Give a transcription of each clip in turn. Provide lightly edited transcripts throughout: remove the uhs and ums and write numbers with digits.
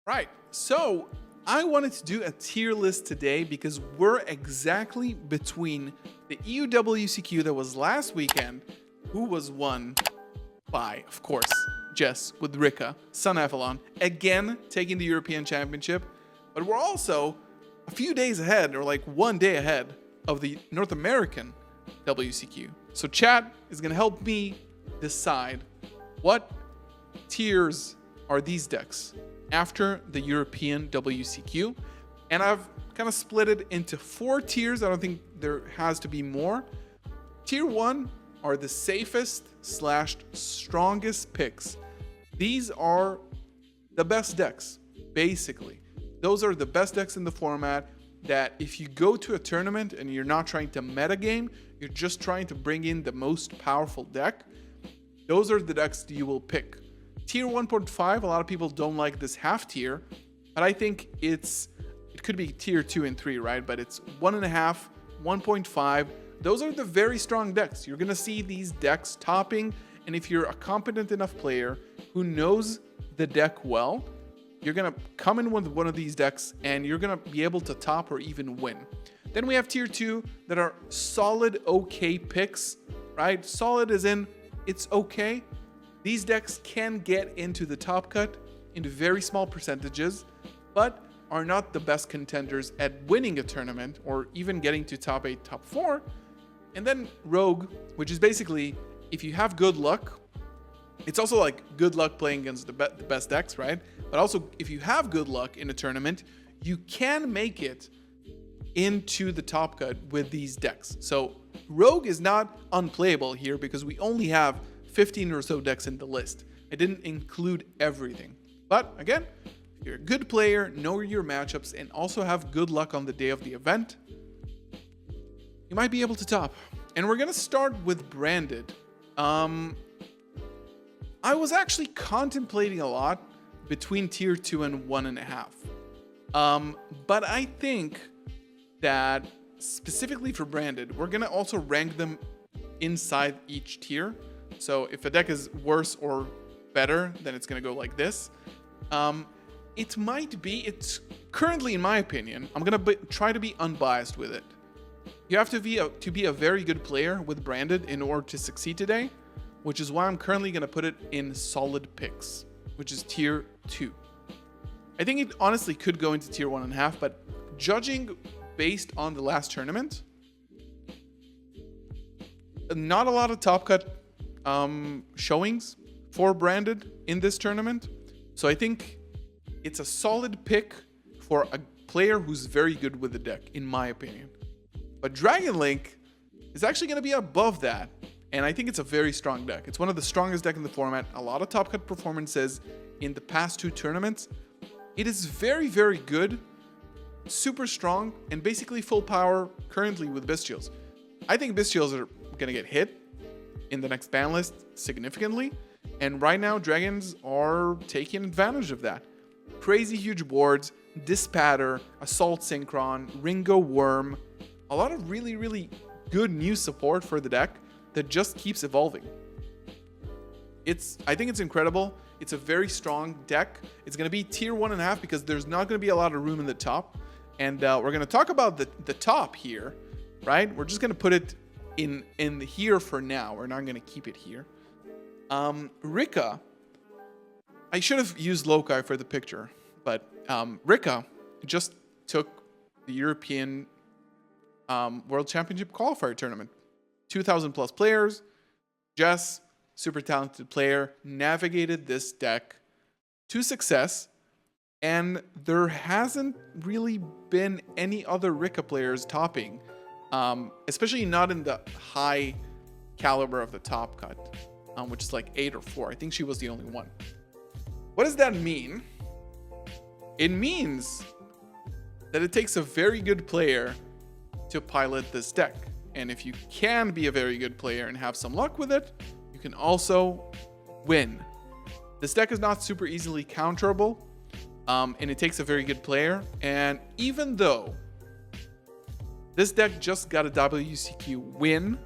Right. So I wanted to do a tier list today because we're exactly between the EU WCQ that was last weekend, who was won by, of course, Jess with Rika, Sun Avalon, again taking the European Championship. But we're also a few days ahead, or like one day ahead, of the North American WCQ. So chat is going to help me decide what tiers are these decks after the European WCQ. And I've kind of split it into 4 tiers. I don't think there has to be more. Tier 1 are the safest slash strongest picks. These are the best decks, basically. Those are the best decks in the format that if you go to a tournament and you're not trying to meta game, you're just trying to bring in the most powerful deck, those are the decks that you will pick. Tier 1.5, a lot of people don't like this half tier, but I think it could be tier 2 and 3, right? But it's 1.5, 1.5. Those are the very strong decks. You're going to see these decks topping, and if you're a competent enough player who knows the deck well, you're going to come in with one of these decks and you're going to be able to top or even win. Then we have tier 2 that are solid okay picks, right? Solid as in it's okay. These decks can get into the top cut in very small percentages, but are not the best contenders at winning a tournament or even getting to top 8, top 4. And then Rogue, which is basically if you have good luck, it's also like good luck playing against the best decks, right? But also if you have good luck in a tournament, you can make it into the top cut with these decks. So Rogue is not unplayable here because we only have 15 or so decks in the list. I didn't include everything. But again, if you're a good player, know your matchups, and also have good luck on the day of the event, you might be able to top. And we're gonna start with Branded. I was actually contemplating a lot between tier 2 and 1.5. But I think that specifically for Branded, we're gonna also rank them inside each tier. So if a deck is worse or better, then it's gonna go like this. It's currently, in my opinion, I'm gonna try to be unbiased with it. You have to be a very good player with Branded in order to succeed today, which is why I'm currently gonna put it in solid picks, which is tier 2. I think it honestly could go into tier 1.5, but judging based on the last tournament, not a lot of top cut showings for Branded in this tournament. So I think it's a solid pick for a player who's very good with the deck, in my opinion. But Dragon Link is actually going to be above that, and I think it's a very strong deck. It's one of the strongest decks in the format. A lot of top cut performances in the past 2 tournaments. It is very, very good, super strong, and basically full power currently with Bestials. I think Bestials are going to get hit in the next ban list significantly, and right now Dragons are taking advantage of that. Crazy huge boards, Dispatter, Assault Synchron, Ringo Worm, a lot of really, really good new support for the deck that just keeps evolving. I think it's incredible. It's a very strong deck. It's going to be tier 1.5 because there's not going to be a lot of room in the top. And we're going to talk about the top here, right? We're just going to put it in here for now. We're not going to keep it here. Rika, I should have used Lokai for the picture, but Rika just took the European World Championship qualifier tournament. 2,000 plus players. Jess, super talented player, navigated this deck to success, and there hasn't really been any other Rika players topping, especially not in the high caliber of the top cut, which is like 8 or 4. I think she was the only one. What does that mean? It means that it takes a very good player to pilot this deck. And if you can be a very good player and have some luck with it, you can also win. This deck is not super easily counterable, and it takes a very good player. And even though this deck just got a WCQ win,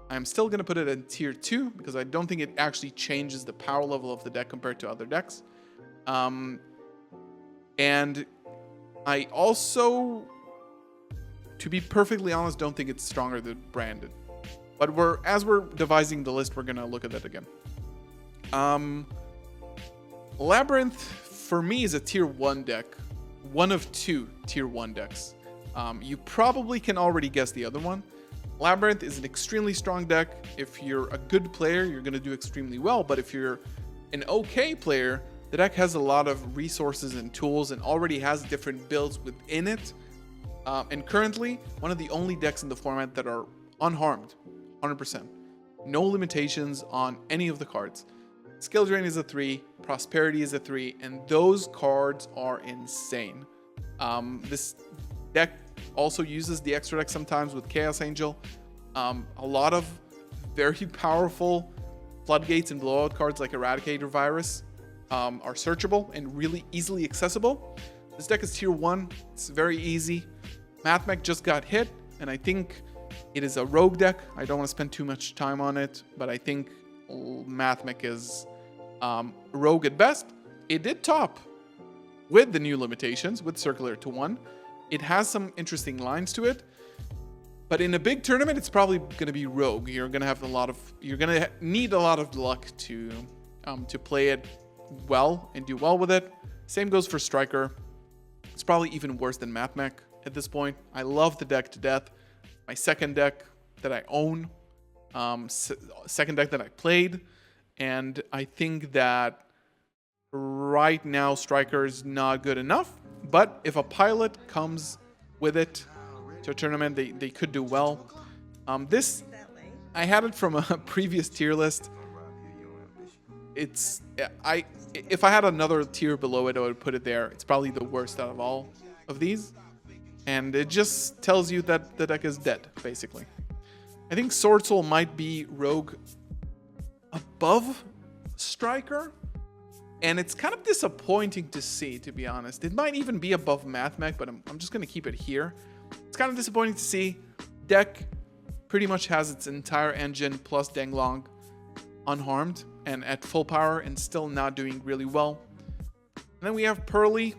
I'm still going to put it in tier 2 because I don't think it actually changes the power level of the deck compared to other decks. And I also, to be perfectly honest, don't think it's stronger than branded. But as we're devising the list, we're gonna look at that again. Labyrinth for me is a tier 1 deck, one of 2 tier 1 decks. You probably can already guess the other one. Labyrinth is an extremely strong deck. If you're a good player, you're gonna do extremely well. But if you're an okay player, the deck has a lot of resources and tools and already has different builds within it. And currently, one of the only decks in the format that are unharmed, 100%. No limitations on any of the cards. Skill Drain is a 3, Prosperity is a 3, and those cards are insane. This deck also uses the extra deck sometimes with Chaos Angel. A lot of very powerful floodgates and blowout cards like Eradicator Virus are searchable and really easily accessible. This deck is tier 1. It's very easy. Mathmech just got hit, and I think it is a rogue deck. I don't want to spend too much time on it, but I think Mathmech is rogue at best. It did top with the new limitations, with Circular to 1. It has some interesting lines to it, but in a big tournament, it's probably going to be rogue. You're going to need a lot of luck to play it well and do well with it. Same goes for Striker. It's probably even worse than Mathmech at this point. I love the deck to death. My second deck that I own, second deck that I played, and I think that right now Striker is not good enough, but if a pilot comes with it to a tournament, they could do well. This, I had it from a previous tier list. If I had another tier below it, I would put it there. It's probably the worst out of all of these. And it just tells you that the deck is dead, basically. I think Sword Soul might be rogue above Striker. And it's kind of disappointing to see, to be honest. It might even be above Mathmech, but I'm just going to keep it here. It's kind of disappointing to see. Deck pretty much has its entire engine plus Denglong unharmed and at full power and still not doing really well. And then we have Pearly,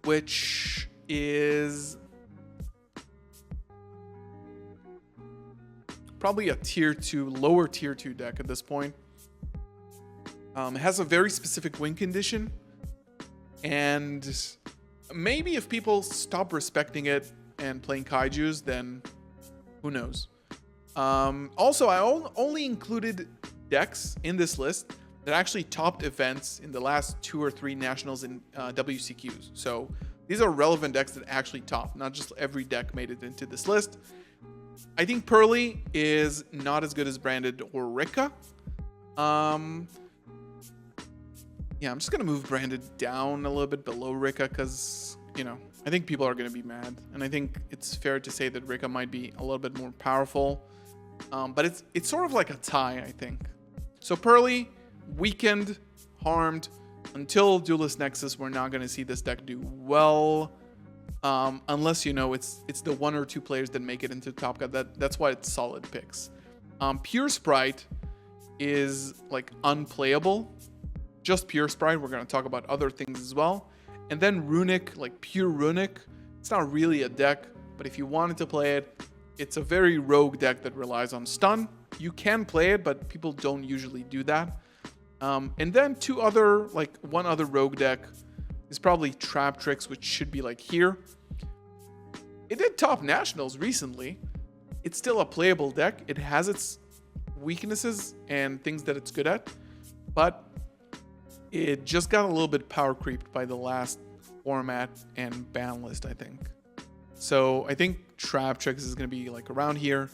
which is probably a tier 2, lower tier 2 deck at this point. It has a very specific win condition, and maybe if people stop respecting it and playing kaijus, then who knows. Also, I only included decks in this list that actually topped events in the last 2 or 3 nationals in WCQs. So these are relevant decks that actually top, not just every deck made it into this list. I think Pearly is not as good as Branded or Rika. Yeah, I'm just going to move Branded down a little bit below Rika because, I think people are going to be mad. And I think it's fair to say that Rika might be a little bit more powerful. But it's sort of like a tie, I think. So Pearly, weakened, harmed. Until Duelist Nexus, we're not going to see this deck do well. Unless, it's the 1 or 2 players that make it into Top Cut. That's why it's solid picks. Pure Sprite is like unplayable. Just Pure Sprite. We're going to talk about other things as well. And then Runic, like Pure Runic. It's not really a deck, but if you wanted to play it, it's a very rogue deck that relies on stun. You can play it, but people don't usually do that. And then one other rogue deck is probably Trap Tricks, which should be like here. It did top nationals recently. It's still a playable deck. It has its weaknesses and things that it's good at, but it just got a little bit power creeped by the last format and ban list, I think. So I think Trap Tricks is going to be like around here.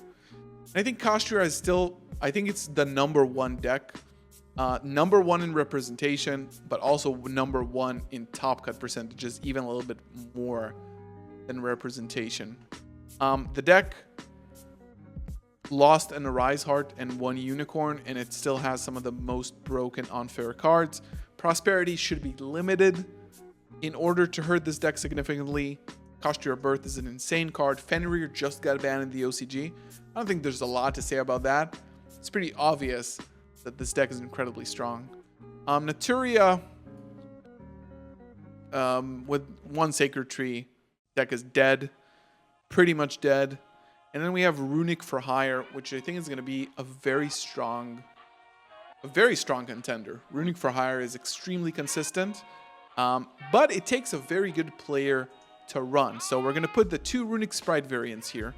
I think Kashira is still, I think it's the number 1 deck. Number 1 in representation, but also number 1 in top cut percentages, even a little bit more than representation. The deck lost an Arise Heart and 1 Unicorn, and it still has some of the most broken unfair cards. Prosperity should be limited in order to hurt this deck significantly. Cost Your Birth is an insane card. Fenrir just got banned in the OCG. I don't think there's a lot to say about that. It's pretty obvious that this deck is incredibly strong. Naturia, with one Sacred Tree. Deck is dead. Pretty much dead. And then we have Runic for Hire, which I think is going to be a very strong contender. Runic for Hire is extremely consistent, but it takes a very good player to run. So we're going to put the two Runic Sprite variants here.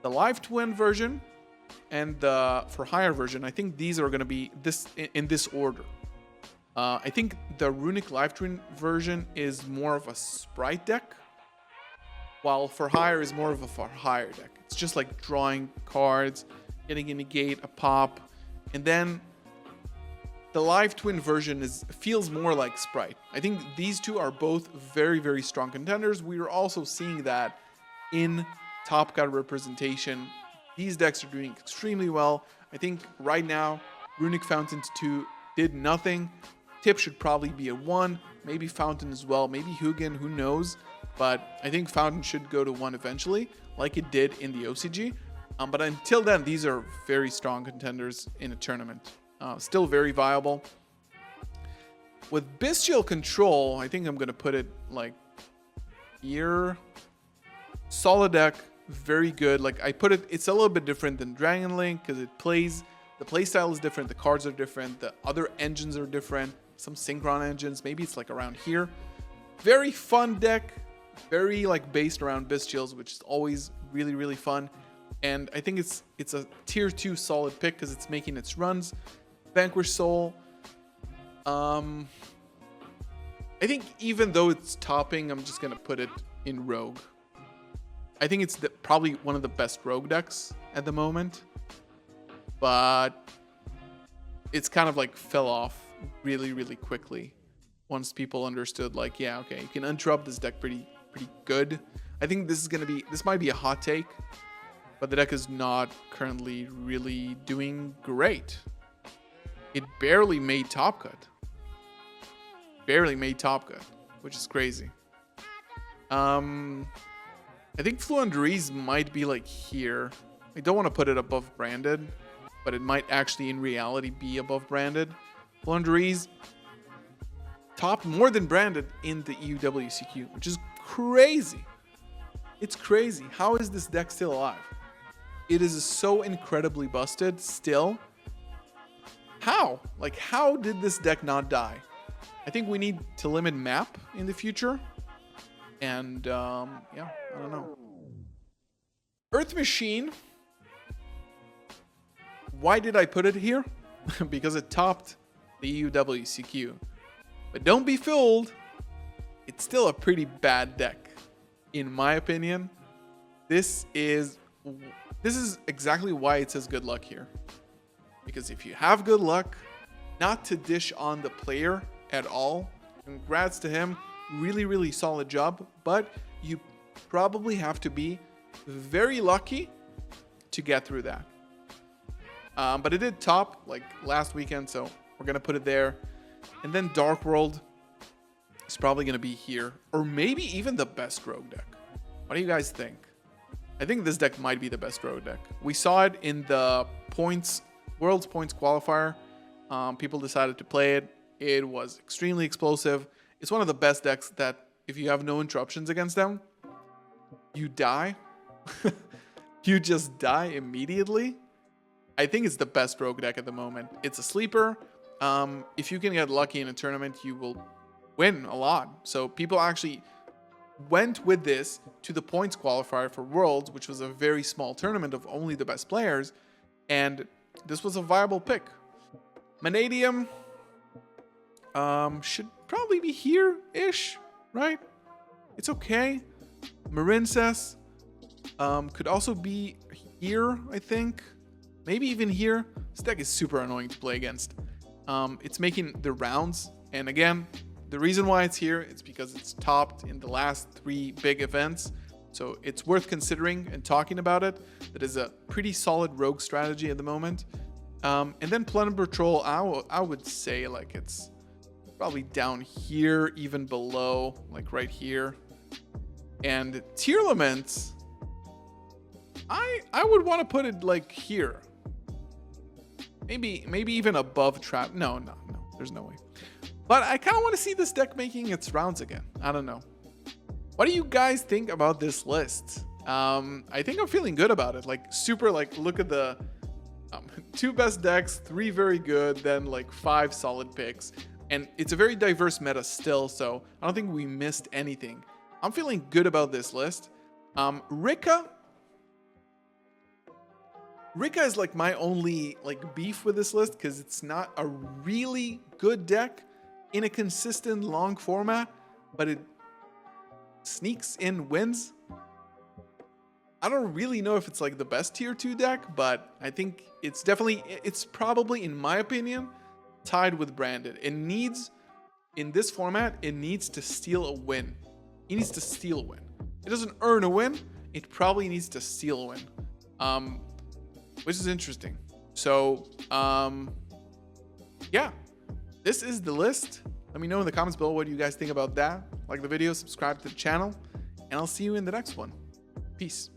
The Live Twin version and the For Hire version. I think these are going to be in this order. I think the Runic Live Twin version is more of a Sprite deck, while For Hire is more of a For Hire deck. It's just like drawing cards, getting a negate, a pop, and then the Live Twin version feels more like Sprite. I think these two are both very, very strong contenders. We are also seeing that in Top Cut representation. These decks are doing extremely well. I think right now, Runic Fountains 2 did nothing. Tip should probably be a 1, maybe Fountain as well, maybe Hugin, who knows. But I think Fountain should go to 1 eventually, like it did in the OCG. But until then, these are very strong contenders in a tournament. Still very viable. With Bestial Control, I think I'm going to put it like here. Solid deck, very good. Like I put it, it's a little bit different than Dragon Link because the playstyle is different, the cards are different, the other engines are different, some Synchron engines, maybe it's like around here. Very fun deck, very like based around Bestials, which is always really, really fun. And I think it's a tier 2 solid pick because it's making its runs. Vanquish Soul. I think even though it's topping, I'm just going to put it in Rogue. I think it's probably one of the best Rogue decks at the moment. But it's kind of like fell off really, really quickly once people understood like, yeah, okay, you can uninterrupt this deck pretty good. I think this might be a hot take, but the deck is not currently really doing great. It barely made Top Cut. Which is crazy. I think Fluenderies might be like here. I don't want to put it above Branded, but it might actually in reality be above Branded. Fluenderies topped more than Branded in the EU WCQ, which is crazy. It's crazy. How is this deck still alive? It is so incredibly busted still. How? Like, how did this deck not die? I think we need to limit map in the future. And, yeah, I don't know. Earth Machine. Why did I put it here? Because it topped the EU WCQ. But don't be fooled. It's still a pretty bad deck. In my opinion. This is exactly why it says good luck here. Because if you have good luck, not to dish on the player at all, congrats to him, really, really solid job, but you probably have to be very lucky to get through that. But it did top like last weekend, so we're going to put it there. And then Dark World is probably going to be here, or maybe even the best Rogue deck. What do you guys think? I think this deck might be the best Rogue deck. We saw it in the World's Points Qualifier. People decided to play it. It was extremely explosive. It's one of the best decks that if you have no interruptions against them, you die. You just die immediately. I think it's the best Rogue deck at the moment. It's a sleeper. If you can get lucky in a tournament, you will win a lot. So people actually went with this to the points qualifier for Worlds, which was a very small tournament of only the best players. And this was a viable pick. Vanadium should probably be here-ish, right? It's okay. Marincess could also be here, I think. Maybe even here. This deck is super annoying to play against. It's making the rounds. And again, the reason why it's here is because it's topped in the last 3 big events. So it's worth considering and talking about it. That is a pretty solid Rogue strategy at the moment. And then Planet Patrol, I would say like it's probably down here, even below, like right here. And Tier Laments, I would want to put it like here. Maybe even above Trap. No, there's no way. But I kind of want to see this deck making its rounds again. I don't know. What do you guys think about this list? I think I'm feeling good about it. Like super, like look at the 2 best decks, 3 very good, then like 5 solid picks. And it's a very diverse meta still, so I don't think we missed anything. I'm feeling good about this list. Rika is like my only like beef with this list because it's not a really good deck in a consistent long format, but it sneaks in wins. I don't really know if it's like the best tier 2 deck, but I think it's probably, in my opinion, tied with Branded. It needs, in this format, it needs to steal a win. It needs to steal a win. It doesn't earn a win. It probably needs to steal a win, which is interesting. So, yeah, this is the list. Let me know in the comments below what you guys think about that. Like the video, subscribe to the channel, and I'll see you in the next one. Peace.